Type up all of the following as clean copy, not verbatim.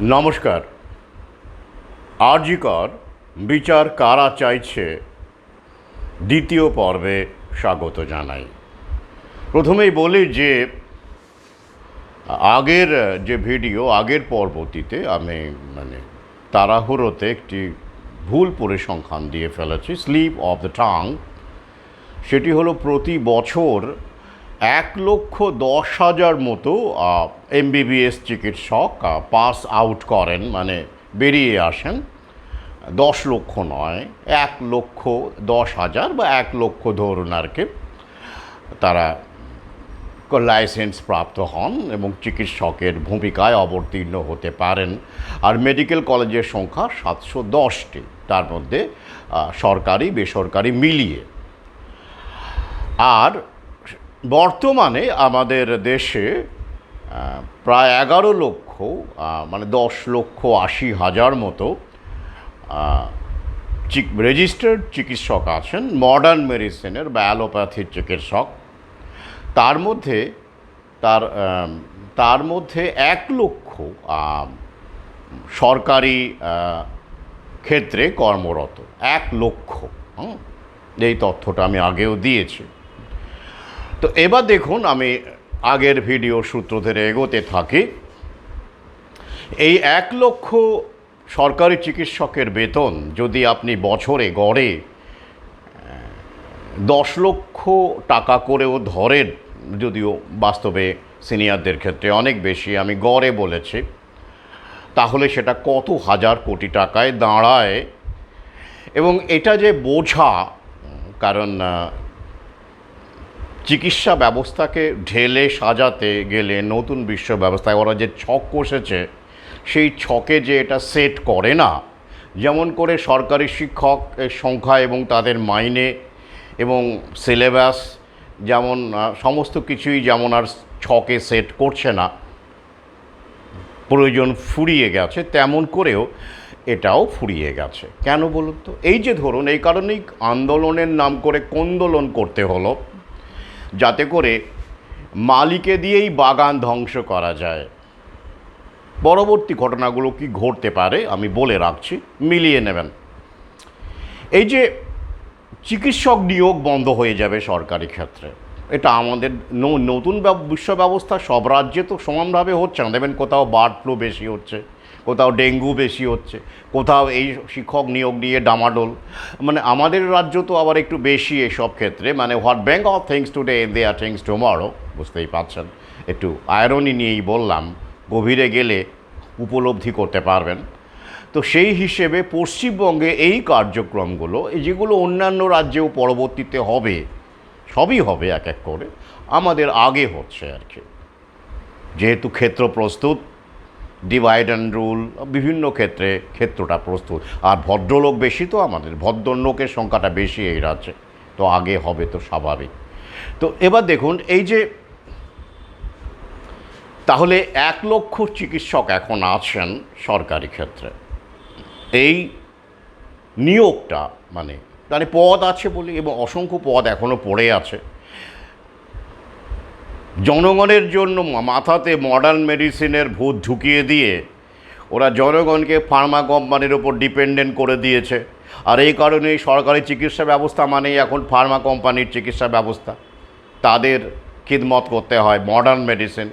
নমস্কার। আরজিকর বিচার কারা চাইছে দ্বিতীয় পর্বে স্বাগত জানাই। প্রথমেই বলি যে আগের যে ভিডিও আগের পর্বটিতে আমি তাড়াহুড়োতে একটি ভুল পরিসংখ্যান দিয়ে ফেলেছি, স্লিপ অফ দ্য টাং। সেটি হলো প্রতি বছর 1,10,000 মতো এমবিবিএস চিকিৎসক পাস আউট করেন, মানে বেরিয়ে আসেন। 10 লক্ষ নয়, 1,10,000 বা 1 লক্ষ ধরুন আর কি, তারা লাইসেন্স প্রাপ্ত হন এবং চিকিৎসকের ভূমিকায় অবতীর্ণ হতে পারেন। আর মেডিকেল কলেজের সংখ্যা 710টি, তার মধ্যে সরকারি বেসরকারি মিলিয়ে। আর বর্তমানে আমাদের দেশে প্রায় 11 লক্ষ, মানে 10,80,000 মতো রেজিস্টার্ড চিকিৎসক আছেন, মডার্ন মেডিসিনের বা অ্যালোপ্যাথির চিকিৎসক। তার মধ্যে 1 লক্ষ সরকারি ক্ষেত্রে কর্মরত। 1 লক্ষ, এই তথ্যটা আমি আগেও দিয়েছি। তো এবার দেখুন, আমি আগের ভিডিও সূত্র ধরে এগোতে থাকি। এই 1 লক্ষ সরকারি চিকিৎসকের বেতন যদি আপনি বছরে গড়ে 10 লক্ষ টাকা করেও ধরেন, যদিও বাস্তবে সিনিয়রদের ক্ষেত্রে অনেক বেশি, আমি গড়ে বলেছি, তাহলে সেটা কত হাজার কোটি টাকায় দাঁড়ায়। এবং এটা যে বোঝা, কারণ চিকিৎসা ব্যবস্থাকে ঢেলে সাজাতে গেলে নতুন বিশ্ব ব্যবস্থায় ওরা যে ছক কষেছে, সেই ছকে যে এটা সেট করে না, যেমন করে সরকারি শিক্ষকের সংখ্যা এবং তাদের মাইনে এবং সিলেবাস, যেমন সমস্ত কিছুই যেমন আর ছকে সেট করছে না, প্রয়োজন ফুরিয়ে গেছে, তেমন করেও এটাও ফুরিয়ে গেছে। কেন বলুন তো? এই যে ধরুন, এই কারণেই আন্দোলনের নাম করে কোন্দোলন করতে হলো, যাতে করে মালিকে দিয়েই বাগান ধ্বংস করা যায়। পরবর্তী ঘটনাগুলো কি ঘটতে পারে আমি বলে রাখছি, মিলিয়ে নেবেন। এই যে চিকিৎসক নিয়োগ বন্ধ হয়ে যাবে সরকারি ক্ষেত্রে, এটা আমাদের নতুন বিশ্ব ব্যবস্থা সব রাজ্যে তো সমানভাবে হচ্ছে না। দেখবেন কোথাও বার্ড ফ্লু বেশি হচ্ছে, কোথাও ডেঙ্গু বেশি হচ্ছে, কোথাও এই শিক্ষক নিয়োগ নিয়ে ডামাডোল। মানে আমাদের রাজ্য তো আবার একটু বেশি এসব ক্ষেত্রে, মানে what Bengal thinks today they are thinks tomorrow, বুঝতেই পারছেন। একটু আয়রনি নিয়েই বললাম, গভীরে গেলে উপলব্ধি করতে পারবেন। তো সেই হিসেবে পশ্চিমবঙ্গে এই কার্যক্রমগুলো, যেগুলো অন্যান্য রাজ্যেও পরবর্তীতে হবে, সবই হবে এক এক করে, আমাদের আগে হচ্ছে আর কি। যেহেতু ক্ষেত্র প্রস্তুত, ডিভাইড অ্যান্ড রুল, বিভিন্ন ক্ষেত্রে ক্ষেত্রটা প্রস্তুত। আর ভদ্রলোক বেশি, তো আমাদের ভদ্রলোকের সংখ্যাটা বেশি এই রাজ্যে, তো আগে হবে তো স্বাভাবিক। তো এবার দেখুন, এই যে তাহলে 1 লক্ষ চিকিৎসক এখন আছেন সরকারি ক্ষেত্রে, এই নিয়োগটা মানে পদ আছে বলি, এবং অসংখ্য পদ এখনও পড়ে আছে। জনগণের জন্য মাথাতে মডার্ন মেডিসিনের ভূত ঢুকিয়ে দিয়ে ওরা জনগণকে ফার্মা কোম্পানির ওপর ডিপেন্ডেন্ট করে দিয়েছে। আর এই কারণেই সরকারি চিকিৎসা ব্যবস্থা মানেই এখন ফার্মা কোম্পানির চিকিৎসা ব্যবস্থা, তাদের খিদমত করতে হয়, মডার্ন মেডিসিন।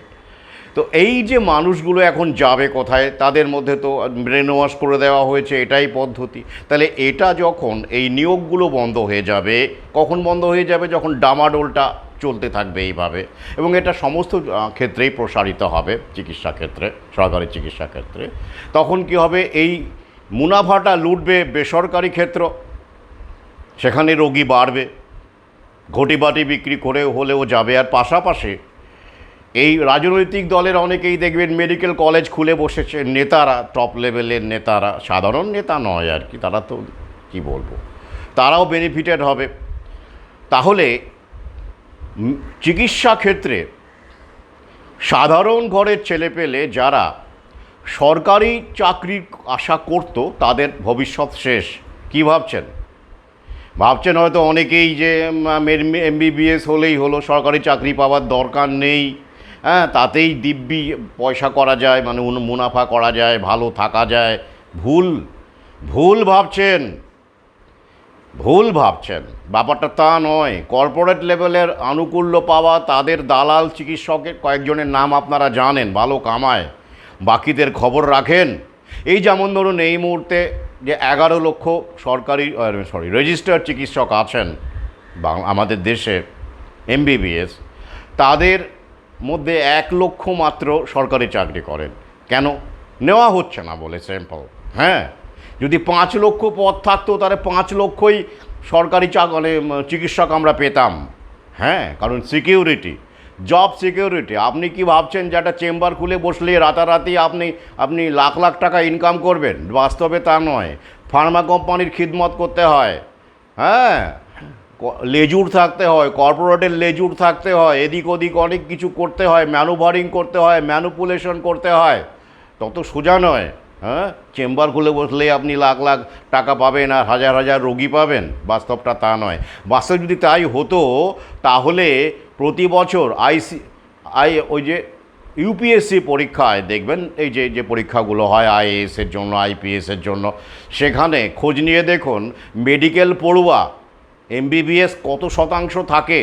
তো এই যে মানুষগুলো এখন যাবে কোথায়, তাদের মধ্যে তো ব্রেন ওয়াশ করে দেওয়া হয়েছে, এটাই পদ্ধতি। তাহলে এটা যখন, এই নিয়োগগুলো বন্ধ হয়ে যাবে, কখন বন্ধ হয়ে যাবে? যখন ডামাডোলটা চলতে থাকবে এইভাবে, এবং এটা সমস্ত ক্ষেত্রেই প্রসারিত হবে চিকিৎসা ক্ষেত্রে, সরকারি চিকিৎসা ক্ষেত্রে। তখন কি হবে? এই মুনাফাটা লুটবে বেসরকারি ক্ষেত্র, সেখানে রোগী বাড়বে, ঘটিবাটি বিক্রি করে হলেও যাবে। আর পাশাপাশি এই রাজনৈতিক দলের অনেকেই দেখবেন মেডিকেল কলেজ খুলে বসেছে, নেতারা, টপ লেভেলের নেতারা, সাধারণ নেতা নয় আর কি, তারা তো কী বলবো, তারাও বেনিফিটেড হবে। তাহলে চিকিৎসা ক্ষেত্রে সাধারণ ঘরের ছেলেপেলে যারা সরকারি চাকরির আশা করত, তাদের ভবিষ্যৎ শেষ। কী ভাবছেন হয়তো অনেকেই যে এমবিবিএস হলেই হলো, সরকারি চাকরি পাওয়ার দরকার নেই, হ্যাঁ, তাতেই দিব্যি পয়সা করা যায়, মানে মুনাফা করা যায়, ভালো থাকা যায়। ভুল ভুল ভাবছেন, ভুল ভাবছেন। ব্যাপারটা তা নয়। কর্পোরেট লেভেলের আনুকূল্য পাওয়া তাদের দালাল চিকিৎসকের কয়েকজনের নাম আপনারা জানেন, ভালো কামায়, বাকিদের খবর রাখেন। এই যেমন ধরুন এই মুহূর্তে যে 11 লক্ষ সরকারি রেজিস্টার্ড চিকিৎসক আছেন আমাদের দেশে এমবিবিএস, তাদের মধ্যে 1 লক্ষ মাত্র সরকারি চাকরি করেন। কেন? নেওয়া হচ্ছে না বলে, সিম্পল। হ্যাঁ, যদি 5 লক্ষ পদ থাকতো তাহলে 5 লক্ষই সরকারি মানে চিকিৎসক আমরা পেতাম। হ্যাঁ, কারণ সিকিউরিটি, জব সিকিউরিটি। আপনি কি ভাবছেন যে একটা চেম্বার খুলে বসলে রাতারাতি আপনি লাখ লাখ টাকা ইনকাম করবেন? বাস্তবে তা নয়। ফার্মা কোম্পানির খিদমত করতে হয়। হ্যাঁ, লেজুর থাকতে হয়, কর্পোরেটের লেজুর থাকতে হয়, এদিক ওদিক অনেক কিছু করতে হয়, ম্যানুভারিং করতে হয়, ম্যানুপুলেশন করতে হয়। তত সোজা নয়। হ্যাঁ, চেম্বার খুলে বসলে আপনি লাখ লাখ টাকা পাবেন আর হাজার হাজার রোগী পাবেন, বাস্তবটা তা নয়। বাস্তব যদি তাই হতো তাহলে প্রতি বছর ওই যে ইউপিএসসি পরীক্ষায় দেখবেন, এই যে পরীক্ষাগুলো হয় আইএএসের জন্য, আইপিএসের জন্য, সেখানে খোঁজ নিয়ে দেখুন মেডিকেল পড়ুয়া এমবিবিএস কত শতাংশ থাকে।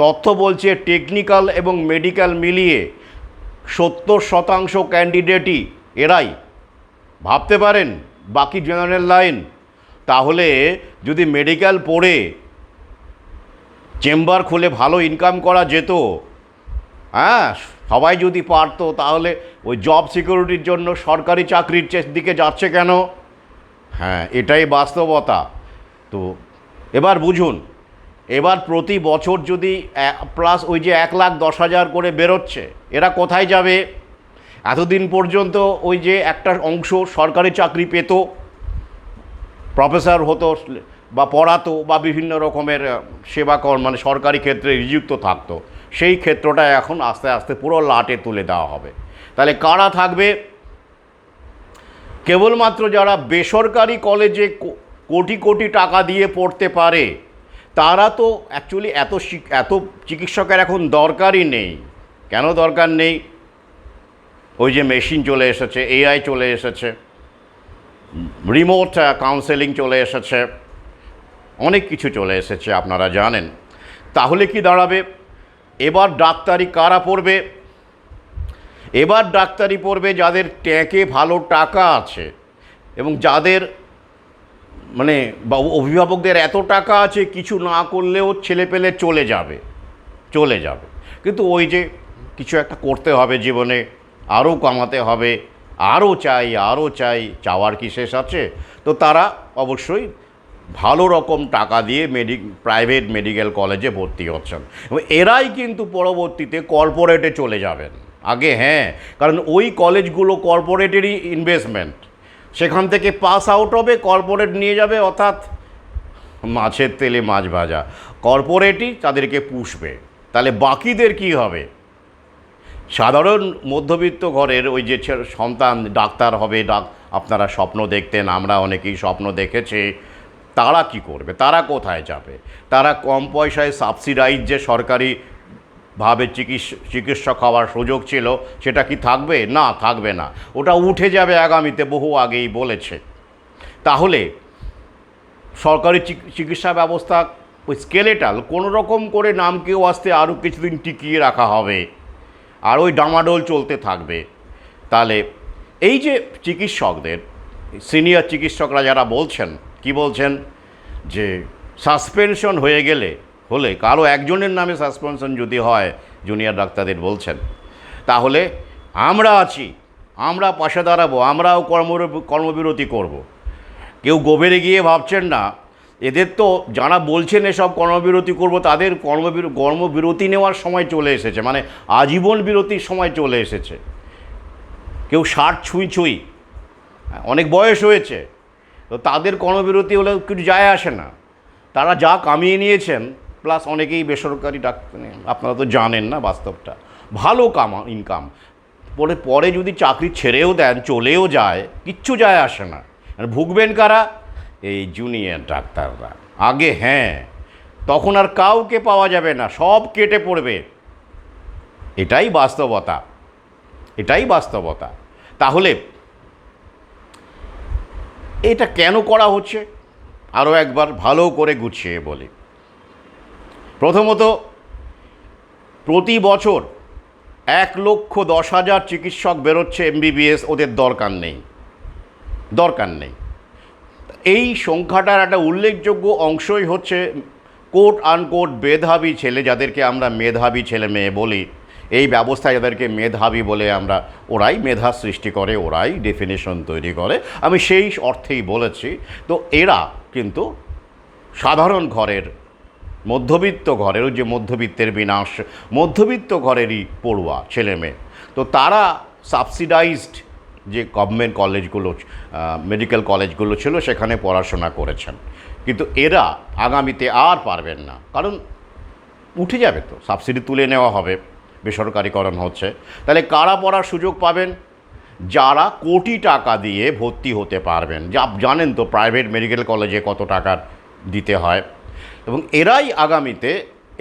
তথ্য বলছে টেকনিক্যাল এবং মেডিকেল মিলিয়ে 70% ক্যান্ডিডেটই এরাই। ভাবতে পারেন, বাকি জেনারেল লাইন। তাহলে যদি মেডিকেল পড়ে চেম্বার খুলে ভালো ইনকাম করা যেত, হ্যাঁ, সবাই যদি পারতো, তাহলে ওই জব সিকিউরিটির জন্য সরকারি চাকরির দিকে যাচ্ছে কেন? হ্যাঁ, এটাই বাস্তবতা। তো এবার বুঝুন, এবার প্রতি বছর যদি প্লাস ওই যে 1,10,000 করে বেরোচ্ছে, এরা কোথায় যাবে? এতদিন পর্যন্ত ওই যে একটা অংশ সরকারি চাকরি পেত, প্রফেসর হতো বা পড়াতো বা বিভিন্ন রকমের মানে সরকারি ক্ষেত্রে নিযুক্ত থাকতো, সেই ক্ষেত্রটা এখন আস্তে আস্তে পুরো লাটে তুলে দেওয়া হবে। তাহলে কারা থাকবে? কেবলমাত্র যারা বেসরকারি কলেজে কোটি কোটি টাকা দিয়ে পড়তে পারে, তারা তো অ্যাকচুয়ালি এত চিকিৎসকের এখন দরকারই নেই। কেন দরকার নেই? ওই যে মেশিন চলে এসেছে, এআই চলে এসেছে, রিমোট কাউন্সেলিং চলে এসেছে, অনেক কিছু চলে এসেছে, আপনারা জানেন। তাহলে কি দাঁড়াবে? এবার ডাক্তারি কারা পড়বে? এবার ডাক্তারি পড়বে যাদের ট্যাঁকে ভালো টাকা আছে এবং যাদের মানে অভিভাবকদের এত টাকা আছে কিছু না করলেও ছেলেপেলে চলে যাবে। কিন্তু ওই যে কিছু একটা করতে হবে জীবনে, আরও কামাতে হবে, আরও চাই, চাওয়ার কি শেষ আছে? তো তারা অবশ্যই ভালো রকম টাকা দিয়ে প্রাইভেট মেডিকেল কলেজে ভর্তি হচ্ছেন এবং এরাই কিন্তু পরবর্তীতে কর্পোরেটে চলে যাবেন। আগে হ্যাঁ, কারণ ওই কলেজগুলো কর্পোরেটেরই ইনভেস্টমেন্ট, সেখান থেকে পাস আউট হবে, কর্পোরেট নিয়ে যাবে, অর্থাৎ মাছের তেলে মাছ ভাজা, কর্পোরেটই তাদেরকে পুষবে। তাহলে বাকিদের কি হবে? সাধারণ মধ্যবিত্ত ঘরের ওই যে সন্তান ডাক্তার হবে, আপনারা স্বপ্ন দেখতেন, আমরা অনেকেই স্বপ্ন দেখেছি, তারা কি করবে? তারা কোথায় যাবে? তারা কম পয়সায় সাবসিডাইজ যে সরকারিভাবে চিকিৎসক হওয়ার সুযোগ ছিল, সেটা কি থাকবে? না, থাকবে না, ওটা উঠে যাবে আগামীতে, বহু আগেই বলেছে। তাহলে সরকারি চিকিৎসা ব্যবস্থা ওই স্কেলেটাল কোনো রকম করে নামকেও আসতে আরও কিছুদিন টিকিয়ে রাখা হবে, আর ওই ডামাডোল চলতে থাকবে। তাহলে এই যে চিকিৎসকদের, সিনিয়র চিকিৎসকরা যারা বলছেন, কি বলছেন, যে সাসপেনশন হলে কারো একজনের নামে সাসপেনশন যদি হয়, জুনিয়র ডাক্তারদের বলছেন, তাহলে আমরা আছি, আমরা পাশে দাঁড়াবো, আমরাও কর্মবিরতি করব। কেউ গভীরে গিয়ে ভাবছেন না, এদের তো যারা বলছেন এসব কর্মবিরতি করব, তাদের কর্মবিরতি নেওয়ার সময় চলে এসেছে, মানে আজীবন বিরতির সময় চলে এসেছে। কেউ 60 ছুঁই, অনেক বয়স হয়েছে, তো তাদের কর্মবিরতি হলে কিছু যায় আসে না। তারা যা কামিয়ে নিয়েছেন, প্লাস অনেকেই বেসরকারি ডাক্তার, আপনারা তো জানেন না বাস্তবটা, ভালো ইনকাম, পরে যদি চাকরি ছেড়েও দেন, চলেও যায়, কিচ্ছু যায় আসে না। ভুগবেন কারা? এই জুনিয়র ডাক্তাররা। আগে হ্যাঁ, তখন আর কাউকে পাওয়া যাবে না, সব কেটে পড়বে। এটাই বাস্তবতা, এটাই বাস্তবতা। তাহলে এটা কেন করা হচ্ছে আরও একবার ভালো করে গুছিয়ে বলি। প্রথমত, প্রতি বছর 1,10,000 চিকিৎসক বেরোচ্ছে এমবিবিএস, ওদের দরকার নেই, দরকার নেই। এই সংখ্যাটার একটা উল্লেখযোগ্য অংশই হচ্ছে কোট আনকোট মেধাবী ছেলে, যাদেরকে আমরা মেধাবী ছেলে মেয়ে বলি। এই ব্যবস্থায় যাদেরকে মেধাবী বলে আমরা, ওরাই মেধা সৃষ্টি করে, ওরাই ডেফিনেশন তৈরি করে, আমি সেই অর্থেই বলেছি। তো এরা কিন্তু সাধারণ ঘরের, মধ্যবিত্ত ঘরের, যে মধ্যবিত্তের বিনাশ, মধ্যবিত্ত ঘরেরই পড়ুয়া ছেলে মেয়ে। তো তারা সাবসিডাইজড যে গভর্নমেন্ট কলেজগুলো, মেডিকেল কলেজগুলো ছিল, সেখানে পড়াশোনা করেছেন। কিন্তু এরা আগামীতে আর পারবেন না, কারণ উঠে যাবে, তো সাবসিডি তুলে নেওয়া হবে, বেসরকারিকরণ হচ্ছে। তাহলে কারা পড়ার সুযোগ পাবেন? যারা কোটি টাকা দিয়ে ভর্তি হতে পারবেন। যা জানেন তো প্রাইভেট মেডিকেল কলেজে কত টাকা দিতে হয়। এবং এরাই আগামীতে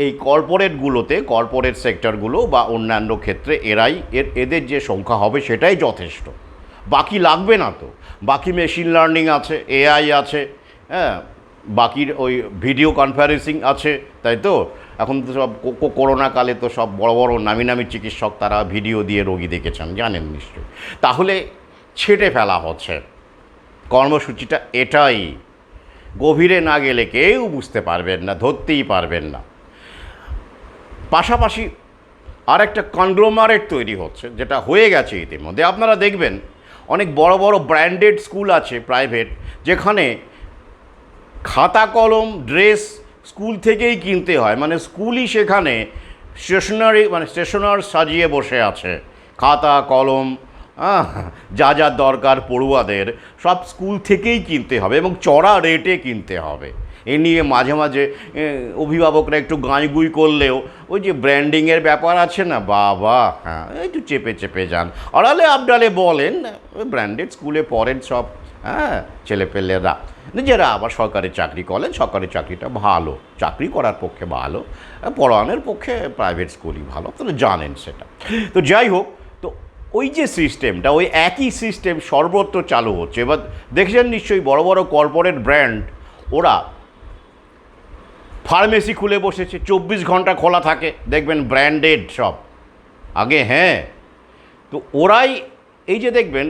এই কর্পোরেটগুলোতে, কর্পোরেট সেক্টরগুলো বা অন্যান্য ক্ষেত্রে এরাই এদের যে সংখ্যা হবে সেটাই যথেষ্ট, বাকি লাগবে না। তো বাকি মেশিন লার্নিং আছে, এআই আছে, হ্যাঁ, বাকির ওই ভিডিও কনফারেন্সিং আছে, তাই তো? এখন তো সব করোনাকালে তো সব বড় বড় নামি নামি চিকিৎসক তারা ভিডিও দিয়ে রোগী দেখেছেন, জানেন নিশ্চয়ই। তাহলে ছেটে ফেলা হচ্ছে কর্মসূচিটা, এটাই গভীরে না গেলে কেউ বুঝতে পারবেন না, ধরতেই পারবেন না। পাশাপাশি আর একটা কনগ্লোমারেট তৈরি হচ্ছে, যেটা হয়ে গেছে ইতিমধ্যে। আপনারা দেখবেন অনেক বড় বড় ব্র্যান্ডেড স্কুল আছে প্রাইভেট, যেখানে খাতা কলম ড্রেস স্কুল থেকেই কিনতে হয়। মানে স্কুলই সেখানে স্টেশনারি, মানে স্টেশনার সাজিয়ে বসে আছে, খাতা কলম যা যা দরকার পড়ুয়াদের সব স্কুল থেকেই কিনতে হবে, এবং চড়া রেটে কিনতে হবে। এ নিয়ে মাঝে মাঝে অভিভাবকরা একটু গাঁইগুই করলেও ওই যে ব্র্যান্ডিংয়ের ব্যাপার আছে না, বাবা, হ্যাঁ, একটু চেপে চেপে যান, আড়ালে আবডালে বলেন ওই ব্র্যান্ডেড স্কুলে পড়েন সব, হ্যাঁ, ছেলেপেলেরা, নিজেরা আবার সরকারি চাকরি করেন। সরকারি চাকরিটা ভালো, চাকরি করার পক্ষে ভালো, পড়ানোর পক্ষে প্রাইভেট স্কুলই ভালো, আপনারা জানেন সেটা। তো যাই হোক, তো ওই যে সিস্টেমটা, ওই একই সিস্টেম সর্বত্র চালু হচ্ছে। এবার দেখছেন নিশ্চয়ই বড় বড় কর্পোরেট ব্র্যান্ড, ওরা ফার্মেসি খুলে বসেছে, 24 ঘন্টা খোলা থাকে, দেখবেন ব্র্যান্ডেড সব আগে, হ্যাঁ। তো ওরাই এই যে দেখবেন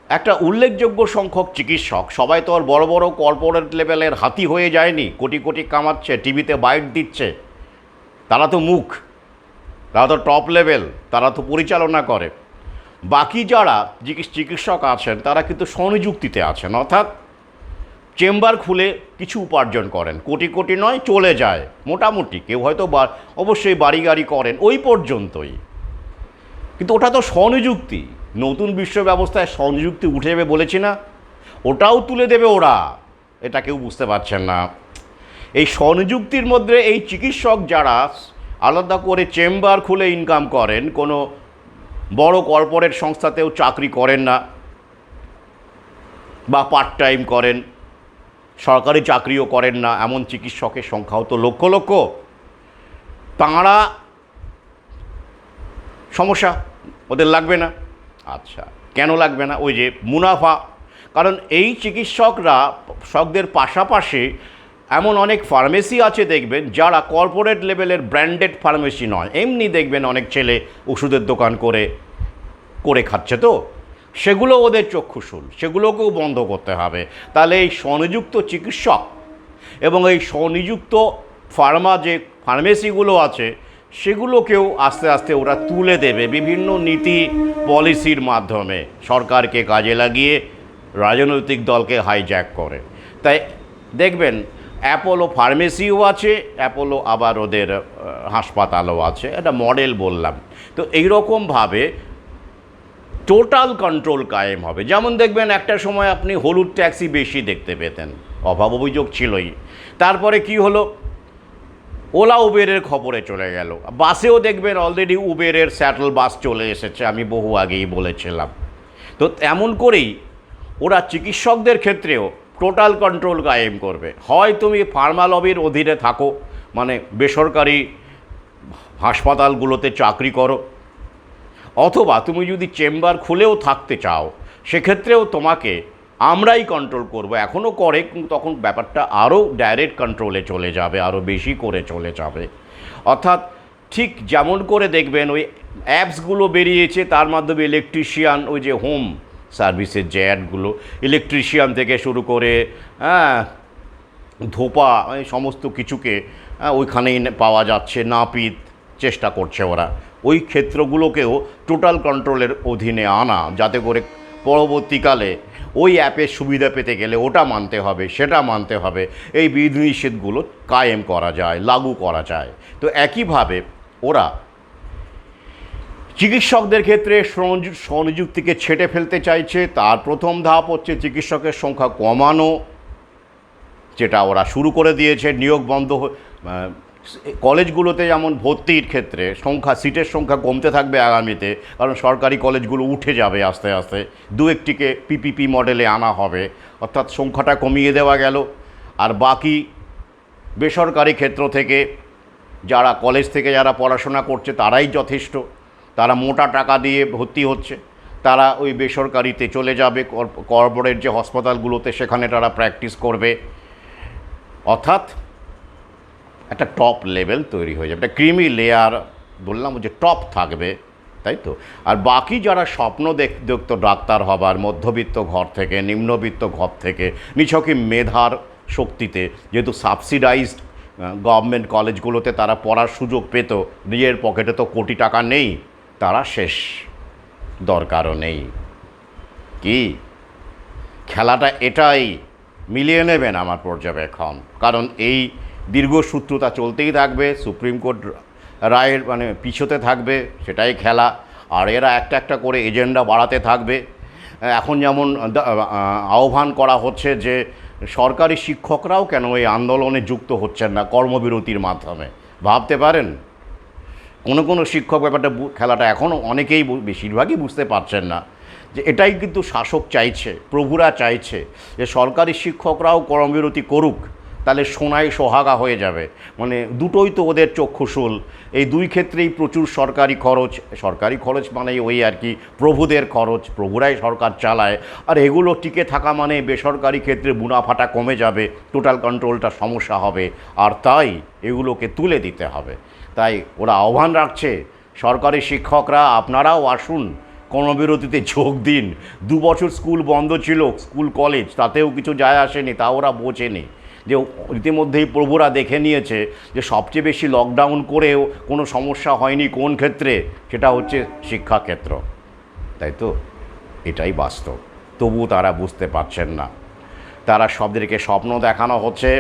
একটা উল্লেখযোগ্য সংখ্যক চিকিৎসক, সবাই তো আর বড় বড় কর্পোরেট লেভেলের হাতি হয়ে যায়নি, কোটি কোটি কামাচ্ছে, টিভিতে বাইট দিচ্ছে, তারা তো মুখ, তারা তো টপ লেভেল, তারা তো পরিচালনা করে। বাকি যারা চিকিৎসক আছেন তারা কিন্তু স্বনিযুক্তিতে আছেন, অর্থাৎ চেম্বার খুলে কিছু উপার্জন করেন, কোটি কোটি নয়, চলে যায় মোটামুটি। কেউ হয়তো অবশ্যই বাড়ি গাড়ি করেন, ওই পর্যন্তই। কিন্তু ওটা তো স্বনিযুক্তি। নতুন বিশ্ব ব্যবস্থায় স্বনিযুক্তি উঠে যাবে বলেছি না, ওটাও তুলে দেবে ওরা, এটা কেউ বুঝতে পারছেন না। এই স্বনিযুক্তির মধ্যে এই চিকিৎসক যারা আলাদা করে চেম্বার খুলে ইনকাম করেন, কোনো বড় কর্পোরেট সংস্থাতেও চাকরি করেন না, বা পার্ট টাইম করেন, সরকারি চাকরিও করেন না, এমন চিকিৎসকের সংখ্যাও তো লক্ষ লক্ষ। তাঁরা সমস্যা, ওদের লাগবে না। আচ্ছা, কেন লাগবে না? ওই যে মুনাফা। কারণ এই চিকিৎসকদের পাশাপাশি এমন অনেক ফার্মেসি আছে দেখবেন, যারা কর্পোরেট লেভেলের ব্র্যান্ডেড ফার্মেসি নয়, এমনি দেখবেন অনেক ছেলে ওষুধের দোকান করে করে খাচ্ছে, তো সেগুলো ওদের চক্ষুশূল, সেগুলোকেও বন্ধ করতে হবে। তাহলে এই স্বনিযুক্ত চিকিৎসক এবং এই স্বনিযুক্ত যে ফার্মেসিগুলো আছে, সেগুলোকেও আস্তে আস্তে ওরা তুলে দেবে বিভিন্ন নীতি পলিসির মাধ্যমে, সরকারকে কাজে লাগিয়ে রাজনৈতিক দলকে হাইজ্যাক করে। তাই দেখবেন অ্যাপোলো ফার্মেসিও আছে, অ্যাপোলো আবার ওদের হাসপাতালও আছে, একটা মডেল বললাম। তো এইরকমভাবে টোটাল কন্ট্রোল কায়েম হবে। যেমন দেখবেন একটা সময় আপনি হলুদ ট্যাক্সি বেশি দেখতে পেতেন, অভাব অভিযোগ ছিলই। তারপরে কি হলো, ওলা উবেরের খবরে চলে গেল। বাসেও দেখবেন অলরেডি উবেরের স্যাটেল বাস চলে এসেছে, আমি বহু আগেই বলেছিলাম। তো এমন করেই ওরা চিকিৎসকদের ক্ষেত্রেও টোটাল কন্ট্রোল কায়েম করবে। হয় তুমি ফার্মা লবির অধীনে থাকো, মানে বেসরকারি হাসপাতালগুলোতে চাকরি করো, অথবা তুমি যদি চেম্বার খুলেও থাকতে চাও সেক্ষেত্রেও তোমাকে আমরাই কন্ট্রোল করব। এখনও করে, কিন্তু তখন ব্যাপারটা আরও ডাইরেক্ট কন্ট্রোলে চলে যাবে, আরও বেশি করে চলে যাবে। অর্থাৎ ঠিক যেমন করে দেখবেন ওই অ্যাপসগুলো বেরিয়েছে, তার মাধ্যমে ইলেকট্রিশিয়ান, ওই যে হোম সার্ভিসের যে অ্যাডগুলো, ইলেকট্রিশিয়ান থেকে শুরু করে হ্যাঁ ধোপা, এই সমস্ত কিছুকে ওইখানেই পাওয়া যাচ্ছে। নাপিত চেষ্টা করছে ওরা ওই ক্ষেত্রগুলোকেও টোটাল কন্ট্রোলের অধীনে আনা, যাতে করে পরবর্তীকালে ওই অ্যাপের সুবিধা পেতে গেলে ওটা মানতে হবে, সেটা মানতে হবে, এই বিধিনিষেধগুলো কায়েম করা যায়, লাগু করা যায়। তো একইভাবে ওরা চিকিৎসকদের ক্ষেত্রে স্বনিযুক্তিকে ছেঁটে ফেলতে চাইছে। তার প্রথম ধাপ হচ্ছে চিকিৎসকের সংখ্যা কমানো, যেটা ওরা শুরু করে দিয়েছে। নিয়োগ বন্ধ, কলেজগুলোতে যেমন ভর্তির ক্ষেত্রে সিটের সংখ্যা কমতে থাকবে আগামীতে, কারণ সরকারি কলেজগুলো উঠে যাবে আস্তে আস্তে, দু একটিকে পিপিপি মডেলে আনা হবে, অর্থাৎ সংখ্যাটা কমিয়ে দেওয়া গেল। আর বাকি বেসরকারি ক্ষেত্র থেকে যারা কলেজ থেকে যারা পড়াশোনা করছে তারাই যথেষ্ট, তারা মোটা টাকা দিয়ে ভর্তি হচ্ছে, তারা ওই বেসরকারিতে চলে যাবে, কর্পোরেট যে হাসপাতালগুলোতে, সেখানে তারা প্র্যাকটিস করবে। অর্থাৎ একটা টপ লেভেল তৈরি হয়ে যাবে, একটা ক্রিমি লেয়ার বললাম যে টপ থাকবে, তাই তো। আর বাকি যারা স্বপ্ন দেখতো ডাক্তার হবার, মধ্যবিত্ত ঘর থেকে, নিম্নবিত্ত ঘর থেকে, নিছকই মেধার শক্তিতে, যেহেতু সাবসিডাইজড গভর্নমেন্ট কলেজগুলোতে তারা পড়ার সুযোগ পেত, নিজের পকেটে তো কোটি টাকা নেই, তারা শেষ, দরকারও নেই। কি খেলাটা এটাই মিলিয়ে নেবেন আমার পর্যবেক্ষণ, কারণ এই দীর্ঘসূত্রতা চলতেই থাকবে, সুপ্রিম কোর্ট রায়ের পিছোতে থাকবে, সেটাই খেলা। আর এরা একটা একটা করে এজেন্ডা বাড়াতে থাকবে। এখন যেমন আহ্বান করা হচ্ছে যে সরকারি শিক্ষকরাও কেন এই আন্দোলনে যুক্ত হচ্ছেন না কর্মবিরতির মাধ্যমে, ভাবতে পারেন? কোনো শিক্ষক ব্যাপারটা, খেলাটা এখনও অনেকেই, বেশিরভাগই বুঝতে পারছেন না যে এটাই কিন্তু শাসক চাইছে, প্রভুরা চাইছে যে সরকারি শিক্ষকরাও কর্মবিরতি করুক, তাহলে সোনায় সোহাগা হয়ে যাবে। দুটোই তো ওদের চক্ষুশূল, এই দুই ক্ষেত্রেই প্রচুর সরকারি খরচ মানেই ওই আর কি প্রভুদের খরচ, প্রভুরাই সরকার চালায়। আর এগুলো টিকে থাকা মানে বেসরকারি ক্ষেত্রে মুনাফাটা কমে যাবে, টোটাল কন্ট্রোলটা সমস্যা হবে, আর তাই এগুলোকে তুলে দিতে হবে। তাই ওরা আহ্বান রাখছে, সরকারি শিক্ষকরা আপনারাও আসুন, কর্মবিরতিতে যোগ দিন। 2 বছর স্কুল বন্ধ ছিল, স্কুল কলেজ, তাতেও কিছু যায় আসেনি, তা ওরা বোঝেনি যে ইতিমধ্যেই প্রভুরা দেখে নিয়েছে যে সবচেয়ে বেশি লকডাউন করেও কোনো সমস্যা হয়নি কোন ক্ষেত্রে, সেটা হচ্ছে শিক্ষাক্ষেত্র, তাই তো। এটাই বাস্তব, তবু তারা বুঝতে পারছেন না। তারা সবদেরকে স্বপ্ন দেখানো হচ্ছে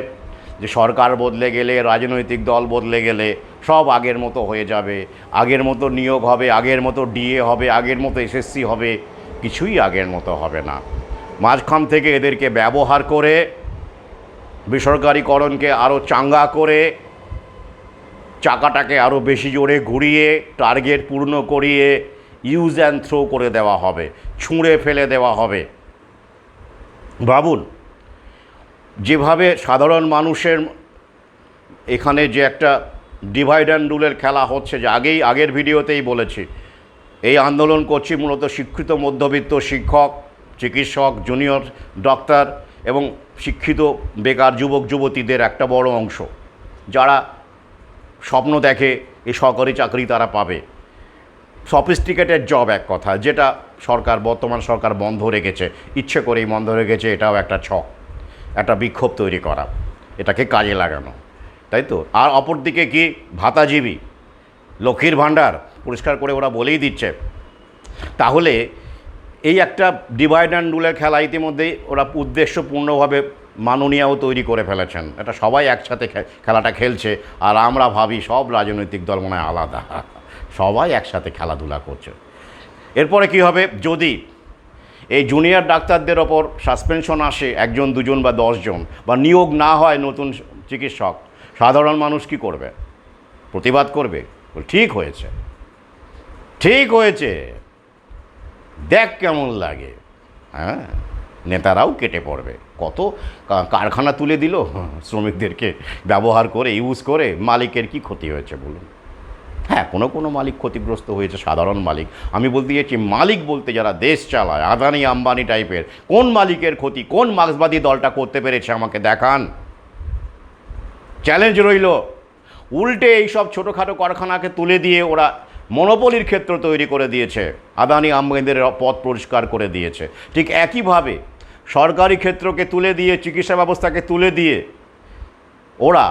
যে সরকার বদলে গেলে, রাজনৈতিক দল বদলে গেলে সব আগের মতো হয়ে যাবে, আগের মতো নিয়োগ হবে, আগের মতো ডিএ হবে, আগের মতো এসএসসি হবে। কিছুই আগের মতো হবে না। মাঝখান থেকে এদেরকে ব্যবহার করে, বেসরকারিকরণকে আরও চাঙ্গা করে, চাকাটাকে আরও বেশি জোরে ঘুরিয়ে, টার্গেট পূর্ণ করিয়ে ইউজ অ্যান্ড থ্রো করে দেওয়া হবে, ছুঁড়ে ফেলে দেওয়া হবে। ভাবুন, যেভাবে সাধারণ মানুষের এখানে যে একটা ডিভাইড অ্যান্ড রুলের খেলা হচ্ছে, যে আগের ভিডিওতেই বলেছি, এই আন্দোলন করছি মূলত শিক্ষিত মধ্যবিত্ত শিক্ষক, চিকিৎসক, জুনিয়র ডক্টর এবং শিক্ষিত বেকার যুবক যুবতীদের একটা বড় অংশ, যারা স্বপ্ন দেখে এই সরকারি চাকরি তারা পাবে। সফিস্টিকেটেড জব এক কথা, যেটা বর্তমান সরকার বন্ধ রেখেছে, ইচ্ছে করেই বন্ধ রেখেছে, এটাও একটা ছক, একটা বিক্ষোভ তৈরি করা, এটাকে কাজে লাগানো, তাই তো। আর অপরদিকে কি, ভাতাজীবী, লক্ষ্মীর ভাণ্ডার পরিষ্কার করে ওরা বলেই দিচ্ছে। তাহলে এই একটা ডিভাইড অ্যান্ড রুলের খেলা ইতিমধ্যেই ওরা উদ্দেশ্যপূর্ণভাবে মাননীয়াও তৈরি করে ফেলেছেন। এটা সবাই একসাথে খেলাটা খেলছে, আর আমরা ভাবি সব রাজনৈতিক দল মনে হয় আলাদা, সবাই একসাথে খেলাধুলা করছে। এরপরে কি হবে, যদি এই জুনিয়র ডাক্তারদের ওপর সাসপেনশন আসে, 1 2 বা 10 জন, বা নিয়োগ না হয় নতুন চিকিৎসক, সাধারণ মানুষ কি করবে? প্রতিবাদ করবে, ঠিক হয়েছে, ঠিক হয়েছে, দেখ কেমন লাগে। হ্যাঁ, নেতারাও কেটে পড়বে। কত কারখানা তুলে দিল শ্রমিকদেরকে ব্যবহার করে, ইউজ করে, মালিকের কি ক্ষতি হয়েছে বলুন? হ্যাঁ, কোনো মালিক ক্ষতিগ্রস্ত হয়েছে, সাধারণ মালিক। আমি বলতে চাইছি মালিক বলতে যারা দেশ চালায়, আদানি আম্বানি টাইপের, কোন মালিকের ক্ষতি কোন মার্ক্সবাদী দলটা করতে পেরেছে আমাকে দেখান। চ্যালেঞ্জ রইল। উল্টে এইসব ছোটোখাটো কারখানাকে তুলে দিয়ে ওরা মনোপলির ক্ষেত্র তৈরি করে দিয়েছে, আদানি আম্বানিদের পথ পরিষ্কার করে দিয়েছে। ঠিক একইভাবে সরকারি ক্ষেত্রকে তুলে দিয়ে, চিকিৎসা ব্যবস্থাকে তুলে দিয়ে ওরা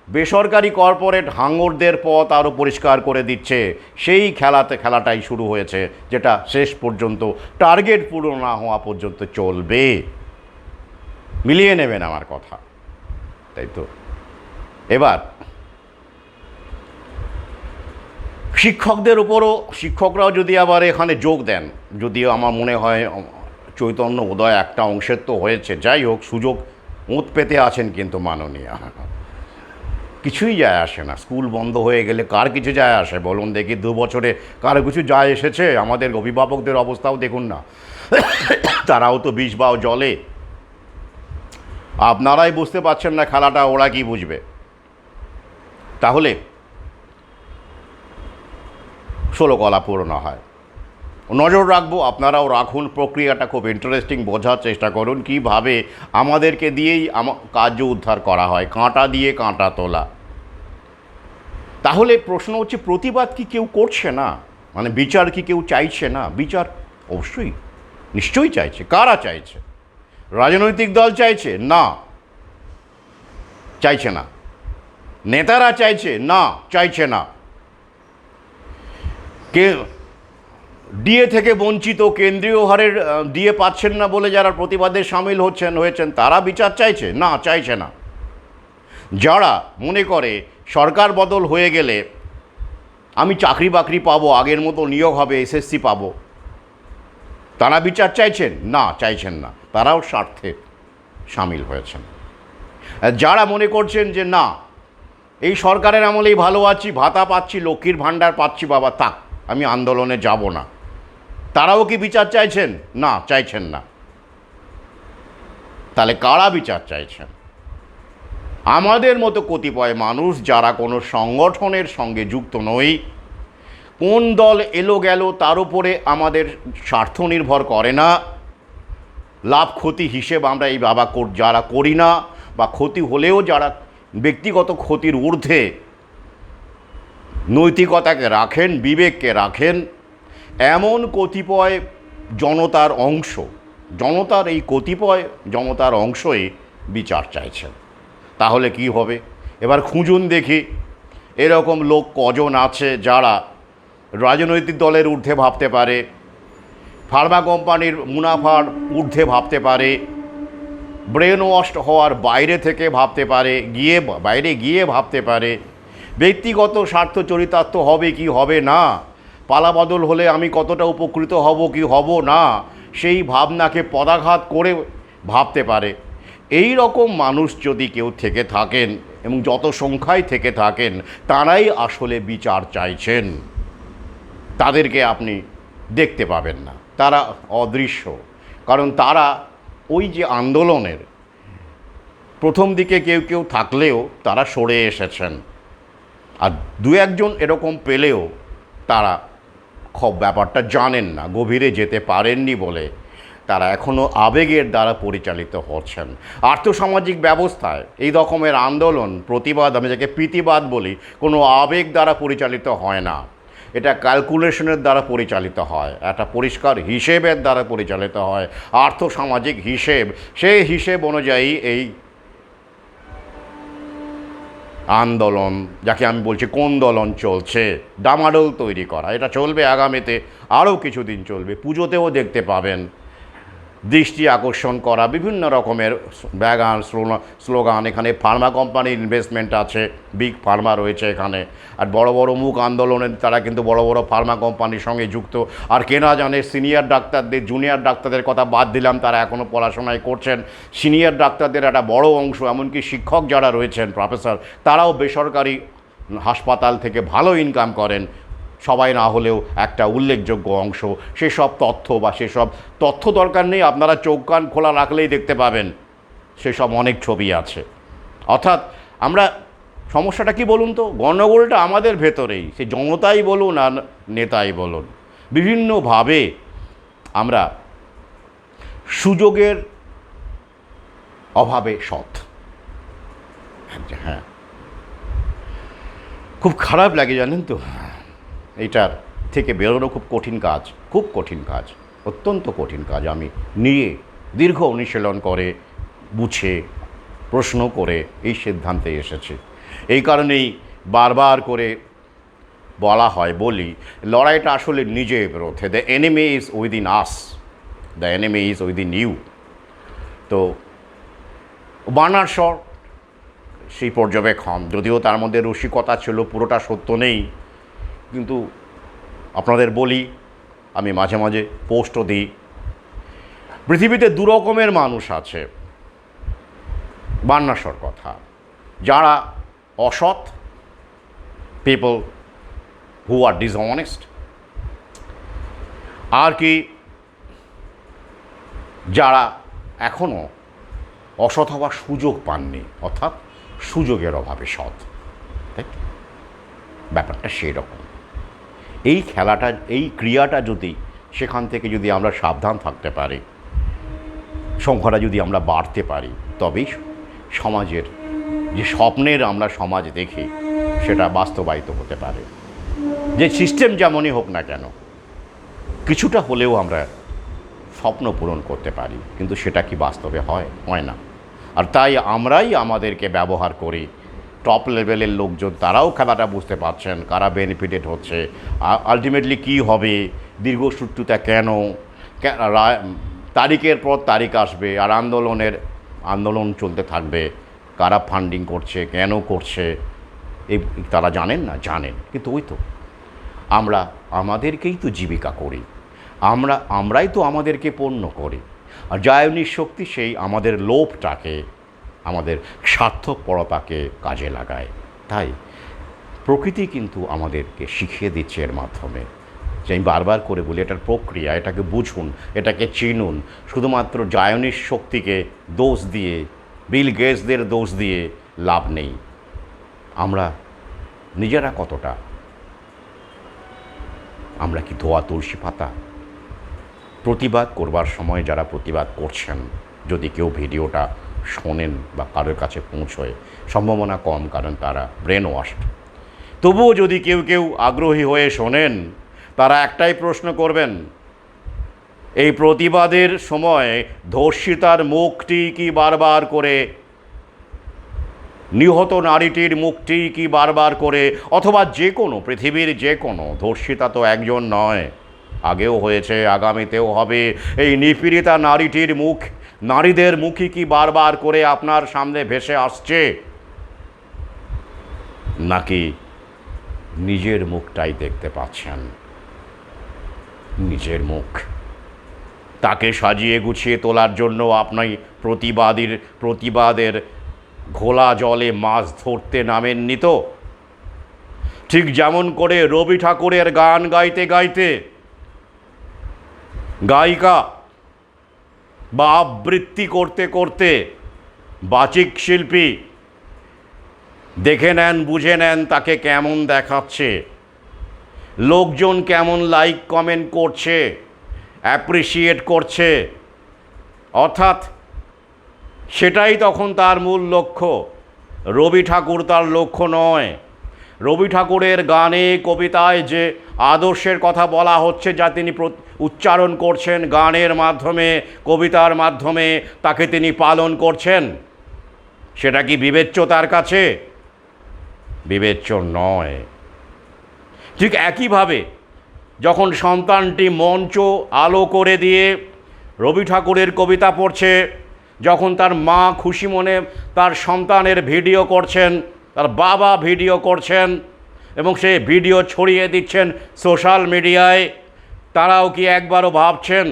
বেসরকারি কর্পোরেট হাঙরদের পথ আরও পরিষ্কার করে দিচ্ছে। সেই খেলাটাই শুরু হয়েছে, যেটা শেষ পর্যন্ত টার্গেট পূরণ না হওয়া পর্যন্ত চলবে। মিলিয়ে নেবেন আমার কথা, তাই তো? এবার শিক্ষকদের উপরও, শিক্ষকরাও যদি আবার এখানে যোগ দেন, যদিও আমার মনে হয় চৈতন্য উদয় একটা অংশের তো হয়েছে, যাই হোক, সুযোগ ওঁত পেতে আছেন কিন্তু মাননীয়। কিছুই যায় আসে না, স্কুল বন্ধ হয়ে গেলে কার কিছু যায় আসে বলুন দেখি? 2 বছরে কার কিছু যায় এসেছে? আমাদের অভিভাবকদের অবস্থাও দেখুন না, তারাও তো বিষ বাও জলে। আপনারাই বুঝতে পারছেন না খেলাটা, ওরা কি বুঝবে? তাহলে 16 কলা পূরণ হয়, নজর রাখবো, আপনারাও রাখুন। প্রক্রিয়াটা খুব ইন্টারেস্টিং, বোঝার চেষ্টা করুন কীভাবে আমাদেরকে দিয়েই কার্য উদ্ধার করা হয়, কাঁটা দিয়ে কাঁটা তোলা। তাহলে প্রশ্ন হচ্ছে, প্রতিবাদ কি কেউ করছে না? মানে বিচার কি কেউ চাইছে না? বিচার অবশ্যই, নিশ্চয়ই চাইছে। কারা চাইছে? রাজনৈতিক দল চাইছে? না, চাইছে না। নেতারা চাইছে? না, চাইছে না। কে ডিএ থেকে বঞ্চিত, কেন্দ্রীয় হারের ডিএ পাচ্ছেন না বলে যারা প্রতিবাদে সামিল হয়েছেন তারা বিচার চাইছে? না, চাইছে না। যারা মনে করে সরকার বদল হয়ে গেলে আমি চাকরি বাকরি পাবো, আগের মতো নিয়োগ হবে, এসএসসি পাবো, তারা বিচার চাইছেন? না, চাইছেন না। তারাও স্বার্থে সামিল হয়েছেন। যারা মনে করছেন যে না, এই সরকারের আমলেই ভালো আছি, ভাতা পাচ্ছি, লক্ষ্মীর ভাণ্ডার পাচ্ছি, বাবা থাক, আমি আন্দোলনে যাব না, তারাও কি বিচার চাইছেন? না, চাইছেন না। তাহলে কারা বিচার চাইছেন? আমাদের মতো কতিপয় মানুষ, যারা কোনো সংগঠনের সঙ্গে যুক্ত নই, কোন দল এলো গেল তার উপরে আমাদের স্বার্থ নির্ভর করে না, লাভ ক্ষতি হিসেব আমরা এই যারা করি না, বা ক্ষতি হলেও যারা ব্যক্তিগত ক্ষতির ঊর্ধ্বে নৈতিকতাকে রাখেন, বিবেককে রাখেন, এমন কতিপয় জনতার অংশ, জনতার এই কতিপয় জনতার অংশই বিচার চাইছেন। তাহলে কি হবে? এবার খুঁজুন দেখি এরকম লোক কজন আছে যারা রাজনৈতিক দলের ঊর্ধ্বে ভাবতে পারে, ফার্মা কোম্পানির মুনাফার ঊর্ধ্বে ভাবতে পারে, ব্রেন ওয়াশড হওয়ার বাইরে থেকে ভাবতে পারে, বাইরে গিয়ে ভাবতে পারে, ব্যক্তিগত স্বার্থ চরিতার্থ হবে কি হবে না, পালাবদল হলে আমি কতটা উপকৃত হব কি হব না, সেই ভাবনাকে পদাঘাত করে ভাবতে পারে। এই রকম মানুষ যদি কেউ থেকে থাকেন, এবং যত সংখ্যায় থেকে থাকেন, তারাই আসলে বিচার চাইছেন। তাদেরকে আপনি দেখতে পাবেন না, তারা অদৃশ্য। কারণ তারা ওই যে আন্দোলনের প্রথম দিকে কেউ থাকলেও তারা সরে এসেছেন, আর 2-1জন এরকম পেলেও তারা ব্যাপারটা জানেন না, গভীরে যেতে পারেননি বলে তারা এখনও আবেগের দ্বারা পরিচালিত হচ্ছেন। আর্থসামাজিক ব্যবস্থায় এই রকমের আন্দোলন, প্রতিবাদ, আমি যাকে প্রীতিবাদ বলি, কোনো আবেগ দ্বারা পরিচালিত হয় না, এটা ক্যালকুলেশনের দ্বারা পরিচালিত হয়, একটা পরিষ্কার হিসেবের দ্বারা পরিচালিত হয়, আর্থসামাজিক হিসেব। সেই হিসেব অনুযায়ী এই আন্দোলন, যাকে আমি বলছি কোন্দোলন, চলছে। ডামাডোল তৈরি করা, এটা চলবে আগামীতে, আরও কিছুদিন চলবে। পুজোতেও দেখতে পাবেন দৃষ্টি আকর্ষণ করা বিভিন্ন রকমের ব্যাগান, স্লোগান। এখানে ফার্মা কোম্পানির ইনভেস্টমেন্ট আছে, বিগ ফার্মা রয়েছে এখানে, আর বড় বড় মুখ আন্দোলনের তারা কিন্তু বড় বড় ফার্মা কোম্পানির সঙ্গে যুক্ত। আর কেনা জানে সিনিয়র ডাক্তারদের, জুনিয়র ডাক্তারদের কথা বাদ দিলাম, তারা এখনও পড়াশোনায় করছেন। সিনিয়র ডাক্তারদের একটা বড় অংশ, এমনকি শিক্ষক যারা রয়েছেন, প্রফেসর, তারাও বেসরকারি হাসপাতাল থেকে ভালো ইনকাম করেন, সবাই না হলেও একটা উল্লেখযোগ্য অংশ। সেসব তথ্য বা সেসব তথ্য দরকার নেই, আপনারা চোখ কান খোলা রাখলেই দেখতে পাবেন, সেসব অনেক ছবি আছে। অর্থাৎ আমরা সমস্যাটা কি বলুন তো? গণ্ডগোলটা আমাদের ভেতরেই, সে জনতাই বলুন আর নেতাই বলুন, বিভিন্নভাবে আমরা সুযোগের অভাবে সৎ। হ্যাঁ, খুব খারাপ লাগে জানেন তো, এইটার থেকে বেরোনো খুব কঠিন কাজ, খুব কঠিন কাজ, অত্যন্ত কঠিন কাজ। আমি নিয়ে দীর্ঘ অনুশীলন করে, বুঝে, প্রশ্ন করে এই সিদ্ধান্তে এসেছি। এই কারণেই বারবার করে বলি লড়াইটা আসলে নিজের বিরুদ্ধে। The enemy is within us, the enemy is within you. তো বার্নার্ড শ সেই পর্যবেক্ষণ, যদিও তার মধ্যে রসিকতা ছিল, পুরোটা সত্য নেই, কিন্তু আপনাদের বলি, আমি মাঝে মাঝে পোস্টও দিই, পৃথিবীতে দু রকমের মানুষ আছে, বার্নার্ড শর কথা, যারা অসৎ, পিপল হু আর ডিসঅনেস্ট, আর কি যারা এখনও অসৎ হওয়ার সুযোগ পাননি, অর্থাৎ সুযোগের অভাবে সৎ। তাই ব্যাপারটা সেই রকম। এই খেলাটা, এই ক্রিয়াটা যদি সেখান থেকে যদি আমরা সাবধান থাকতে পারি, সংখ্যাটা যদি আমরা বাড়তে পারি, তবেই সমাজের যে স্বপ্নের আমরা সমাজ দেখি সেটা বাস্তবায়িত হতে পারে। যে সিস্টেম যেমনই হোক না কেন, কিছুটা হলেও আমরা স্বপ্ন পূরণ করতে পারি, কিন্তু সেটা কি বাস্তবে হয় না। আর তাই আমরাই আমাদেরকে ব্যবহার করি। টপ লেভেলের লোকজন তারাও খেলাটা বুঝতে পারছেন, কারা বেনিফিটেড হচ্ছে, আলটিমেটলি কী হবে, দীর্ঘসূত্রতা কেন, তারিখের পর তারিখ আসবে আর আন্দোলন চলতে থাকবে, কারা ফান্ডিং করছে, কেন করছে, এই তারা জানেন না? জানেন, কিন্তু ওই তো আমরা আমাদেরকেই তো জীবিকা করি, আমরাই তো আমাদেরকে পণ্য করি। আর জায়নির শক্তি সেই আমাদের লোভটাকে, আমাদের স্বার্থপরতাকে কাজে লাগায়। তাই প্রকৃতি কিন্তু আমাদেরকে শিখিয়ে দিচ্ছে এর মাধ্যমে, যে আমি বারবার করে বলি, এটার প্রক্রিয়া, এটাকে বুঝুন, এটাকে চিনুন। শুধুমাত্র জায়নির শক্তিকে দোষ দিয়ে, বিল গেটসদের দোষ দিয়ে লাভ নেই। আমরা নিজেরা কতটা, আমরা কি ধোয়া তুলসী পাতা? প্রতিবাদ করবার সময় যারা প্রতিবাদ করছেন, যদি কেউ ভিডিওটা শোনেন বা কারোর কাছে পৌঁছয়, সম্ভাবনা কম, কারণ তারা ব্রেন ওয়াশড। তবুও যদি কেউ আগ্রহী হয়ে শোনেন, তারা একটাই প্রশ্ন করবেন, এই প্রতিবাদের সময় ধর্ষিতার মুখটি কি বারবার করে, নিহত নারীটির মুখটি কি বারবার করে, অথবা যে কোনো, পৃথিবীর যে কোনো, ধর্ষিতা তো একজন নয়, আগেও হয়েছে, আগামীতেও হবে, এই নিপীড়িতা নারীটির মুখ, নারীদের মুখই কি বারবার করে আপনার সামনে ভেসে আসছে, নাকি নিজের মুখটাই দেখতে পাচ্ছেন? নিজের মুখ, তাকে সাজিয়ে গুছিয়ে তোলার জন্য আপনি প্রতিবাদের ঘোলা জলে মাছ ধরতে নামেননি তো? ঠিক যেমন করে রবি ঠাকুরের গান গাইতে গাইতে গায়িকা বা আবৃত্তি করতে করতে বাচিক শিল্পী দেখে নেন, বুঝে নেন তাকে কেমন দেখাচ্ছে, লোকজন কেমন লাইক কমেন্ট করছে, অ্যাপ্রিসিয়েট করছে, অর্থাৎ সেটাই তখন তার মূল লক্ষ্য। রবি ঠাকুর তার লক্ষ্য নয়। রবি ঠাকুরের গানে, কবিতায় যে আদর্শের কথা বলা হচ্ছে, যা তিনি উচ্চারণ করছেন গানের মাধ্যমে, কবিতার মাধ্যমে, তাকে তিনি পালন করছেন, সেটা কি বিবেচ্য তার কাছে? বিবেচ্য নয়। ঠিক একইভাবে যখন সন্তানটি মঞ্চ আলো করে দিয়ে রবি ঠাকুরের কবিতা পড়ছে, যখন তার মা খুশি মনে তার সন্তানের ভিডিও করছেন, তার বাবা ভিডিও করছেন এবং সেই ভিডিও ছড়িয়ে দিচ্ছেন সোশ্যাল মিডিয়ায়, তারাও কি একবারও ভাবছেন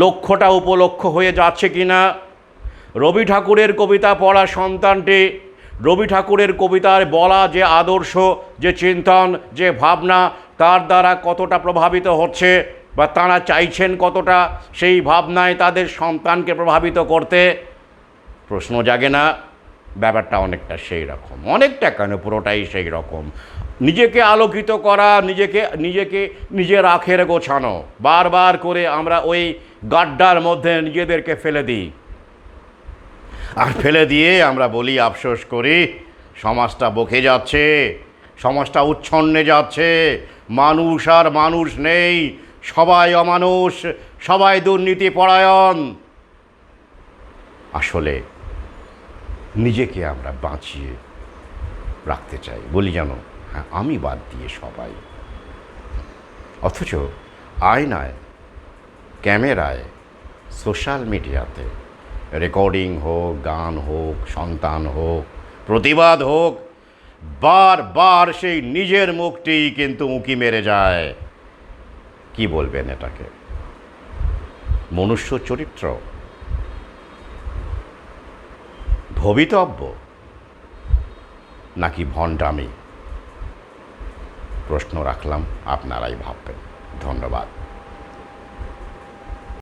লক্ষ্যটা উপলক্ষ হয়ে যাচ্ছে কি না? রবি ঠাকুরের কবিতা পড়া সন্তানটি রবি ঠাকুরের কবিতার বলা যে আদর্শ, যে চিন্তন, যে ভাবনা, তার দ্বারা কতটা প্রভাবিত হচ্ছে, বা তারা চাইছেন কতটা সেই ভাবনায় তাদের সন্তানকে প্রভাবিত করতে? প্রশ্ন জাগে না? ব্যাপারটা অনেকটা সেই রকম, অনেকটা কেন, পুরোটাই সেই রকম। নিজেকে আলোকিত করা, নিজেকে নিজেকে নিজের আখের গোছানো, বারবার করে আমরা ওই গাড্ডার মধ্যে নিজেদেরকে ফেলে দিই, আর ফেলে দিয়ে আমরা বলি, আফসোস করি, সমাজটা বকে যাচ্ছে, সমাজটা উচ্ছন্নে যাচ্ছে, মানুষ আর মানুষ নেই, সবাই অমানুষ, সবাই দুর্নীতিপরায়ণ। আসলে নিজেকে আমরা বাঁচিয়ে রাখতে চাই, বলি যেন হ্যাঁ আমি বাদ দিয়ে সবাই। অথচ আয়নায়, ক্যামেরায়, সোশ্যাল মিডিয়াতে রেকর্ডিং হোক, গান হোক, সন্তান হোক, প্রতিবাদ হোক, বারবার সেই নিজের মুখটি কিন্তু উঁকি মেরে যায়। কি বলবেন এটাকে? মনুষ্য চরিত্র, ভবিতব্য, নাকি ভণ্ডামি? প্রশ্ন রাখলাম, আপনারাই ভাববেন। ধন্যবাদ।